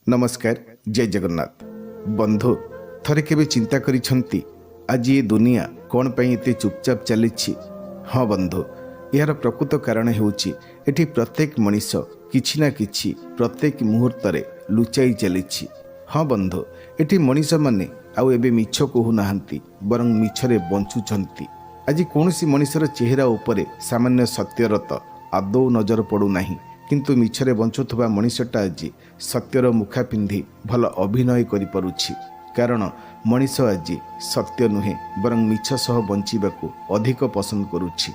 नमस्कार जय जगन्नाथ बंधु थरे केबे चिंता करिसंती आज ये दुनिया कौन पे एते चुपचाप चली। हाँ बंधु यार प्रकृत कारण हेउची एठी प्रत्येक मनीष किछि ना किछि प्रत्येक मुहूर्त रे लुचाई चली। हाँ बंधु एठी मनीष माने आउ एबे मिछ कहू नाहंती बरं मिछरे बंचुछंती। आज कौनसी मनीषर चेहरा उपरे सामान्य सत्यर तो आदौ नजर पड़ू नाही, किंतु मिछरे बंचुथुबा मनीषटा आज सत्यर मुखा पिंधि भल अभिनय करि परुछि। कारण मनीष आज सत्य नुहे बरं मिछ सह बंचिबाकू अधिक पसंद करुछि।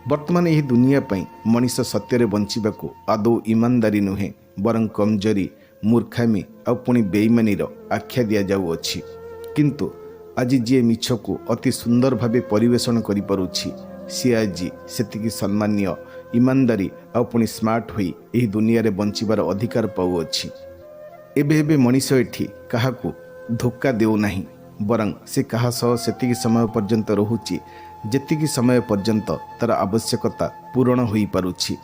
वर्तमान यही दुनिया पई मनीष सत्यरे बंचिबाकू आदौ ईमानदारी नुहे बरं कमजोरी मूर्खामी आ पुणी बेईमानीर आख्या दिया जाउअछि। किंतु आज जी मिछकू अति सुंदर भावे परिवेषण करि परुछि सी आज सेतिकी सम्मान्य ईमानदारी आ पुणी स्मार्ट होई एही दुनिया रे बंचिबार अधिकार पाउअछि। एबे एबे मनीष एठी काहाकू धोखा देउ नाही बरं से काहा सह सेतिकी समय पर्यंत रहुछि जेतिकी समय पर्यंत तार आवश्यकता पूर्ण होई पारुछि।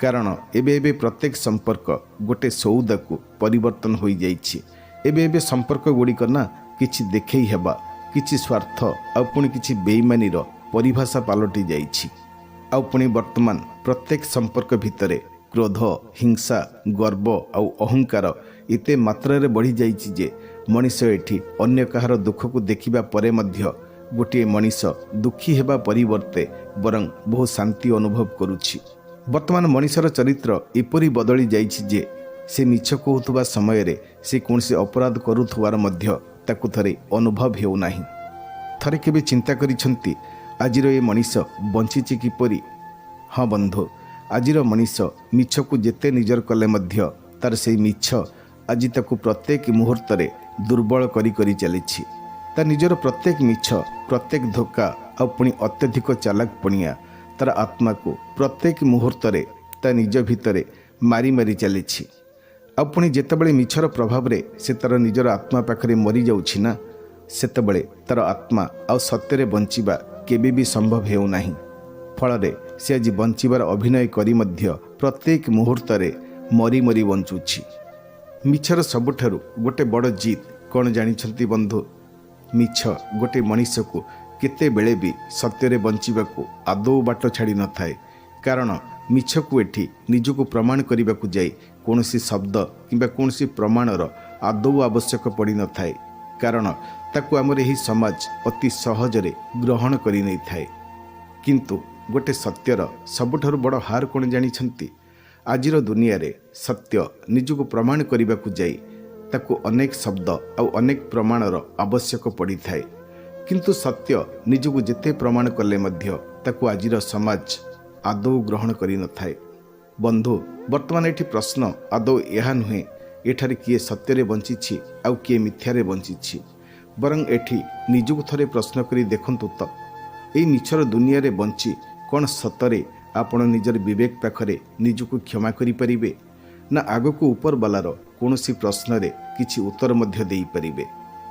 कारण एबे एबे प्रत्येक संपर्क गोटे सौदाकू परिवर्तन होई जाइछि। एबे एबे संपर्क गुड़िक ना किछि देखै हेबा किछि स्वार्थ आ पुणी किछि बेईमानीर परिभाषा पालटि जाइछि। आ पुणी वर्तमान प्रत्येक संपर्क भितरे क्रोध हिंसा गर्व आ अहंकार एते मात्रा बढ़ी जाइछि जे मनीष एठी अन्य कहार दुख को देखिबा परे मध्य गोटे मनीष दुखी हेबा परिवर्ते बरं बहु शांति अनुभव करुछि। वर्तमान मनीषर चरित्र एपरि बदली जाइछि जे से मिछ कहूथुबा समय रे से कोनसे अपराध करुथुवार मध्य ताकु थरे अनुभव हेउ नाही। थरे केबे चिंता करिसंती आजिर ए मनीष बंचिछि किपरि। हाँ बंधु आजिर मनीष मिछ को जेते निजर कले मध्य तार से मिछ आज ताकु प्रत्येक मुहूर्त रे दुर्बल करी करी चलिछि। ता निजर प्रत्येक मिछ प्रत्येक धोखा आ पुणी अत्यधिक चालाक पणिया तार आत्मा को प्रत्येक मुहूर्त रे ता निज भितरे मारी मारी चलिछि। आ पुणी जेतेबेले मिछर प्रभाव रे से तार निजर आत्मा पाखरे मरी जाउछि ना सेतेबेले तार आत्मा आ सत्यरे बंचिबा केबे भी संभव हेउ नाही। फଳରେ से आज बंचिबार अभिनय करी मध्य प्रत्येक मुहूर्त रे मरी मरी बंचुछि। मिछर सबुठारु गोटे बड़ जीत कौन जानिछंती बंधु? मिछ गोटे मनीष को केते बेले भी सत्यरे बंचिबाकू आदौ बाट छाड़ी न थाए। कारण मिछ को एठी निजको प्रमाण करिबाकू जाई कोनसी शब्द किंबा कोनसी प्रमाणर आदौ आवश्यक पड़ी न थाए। कारण ताकू आमर एही समाज अति सहजरे ग्रहण करि नै थाए। किंतु गोटे सत्यर सबुठारु बड़ हार कौन जानिछंती? आजिर दुनिया रे सत्य निजको प्रमाण करिबाकू जाई ताकू अनेक शब्द आ अनेक प्रमाणर आवश्यक पड़ी थाए। किंतु सत्य निजको जेते प्रमाण कले मध्य ताकू आजिर समाज आदौ ग्रहण करि न थाए। बंधु वर्तमान एठी प्रश्न आदौ एहा नुहे एठारे किए सत्यरे बंचिछि आ किए मिथ्यारे बंचिछि, बरं एठी निजको थरे प्रश्न करी देखंतु तो एई मिछर दुनिया रे बंची कौन सतरे आपण निजर विवेक पाखरे निजको क्षमा करि परिबे ना आगको ऊपर बालार कोनोसी प्रश्न रे किछि उत्तर मध्य देई परिबे।